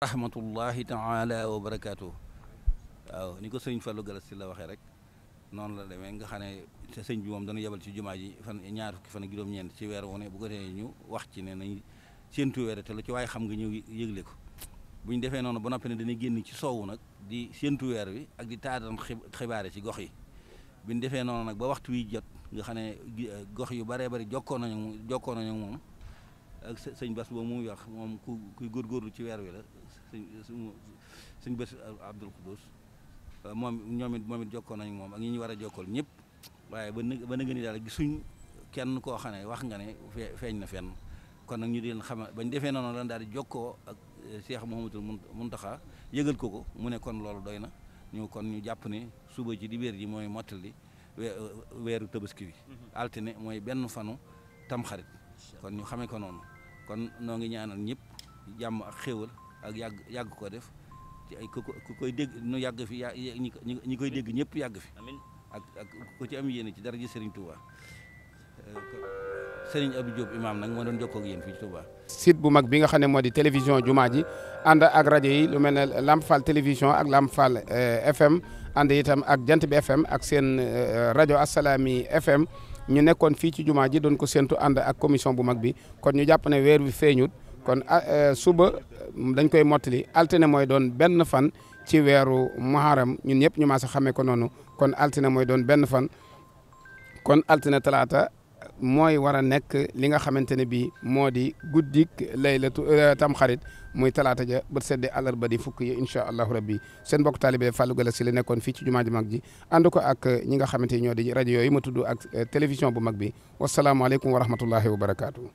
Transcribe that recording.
rahmatullahi taala wa barakaatu. waaw ni ko sëñ Fallou Galas si la waxee rek noonu la demee nga xam ne sëñ bi moom dana yebal ci jumaa ji ñaar fukki fan ak juróom-ñeent ci weer wu ne bu ko defee ñu wax ci ne nañ séentu weer te lu ci waaye xam nga ñëw yëgle ko bu ñu defee noonu ba noppi ne dañuy génn ci soowu nag di séentu weer wi ak di taatan xibaare ci gox yi bi ñu defee noonu nag ba waxtu wi jot nga xam ne gox yu baree bari jokkoo nañu moom ak sëñ Bass boobu muy wax moom kuy góorgóorlu ci weer wi la sëñ Bass Abdul Quddus ñoom it jokkoo nañu moom ak ñi ñu war a jokkool ñëpp waaye ba na nga ni daal gisuñ kenn koo xam ne wax nga ne feeñ na fenn kon nag ñu di leen xamal bañ defee noonu lan daal di jokkoo ak Cheikh Mouhamadul Mountakha yëgal ko mu ne kon loolu doy na kon ñu jàpp ne suba ci dibéer ji mooy mottali weeru tabaski bi altine mooy benn fanu tamxarit kon ñu xamee ko noonu kon noo ngi ñaanal ñëpp jàmm ak xéewal ak yàgg ko def ci ay ku koy dégg nu yàgg fi ñi koy dégg ñëpp yàgg fi ak ku ci am yéene ci dara ji Serigne Touba Serigne Abdou Diop imam nag moo doon jokkoo ak yéen fii ci Touba. site bu mag bi nga xam ne moo di télévision jumaa ji ànd ak rajo yi lu mel ne Lamp Fall télévision ak Lamp Fall FM ànd itam ak Jant bi FM ak seen rajo Assalaamy FM ñu nekkoon fii ci jumaa ji doon ko séntu ànd ak commission bu mag bi kon ñu jàpp ne weer wi feeñut kon suba dañ koy mottali altine mooy doon benn fan ci weeru muharram ñun ñëpp ñu maa sa xamee ko noonu kon altine mooy doon benn fan kon altine talaata mooy war a nekk li nga xamante ne bii moo di guddik laylatu tamxarit muy talaata ja bët sedde àllarba di fukk yi incha allahu rabbi seen mbokk taalibe Fallou Galas si la nekkoon fii ci jumaa ji mag ji ànd ko ak ñi nga xamante ni ñoo di rajo yooyu ma tudd ak télévision bu mag bi wasalaamualeykum wa rahmatullahi wa barakaatu.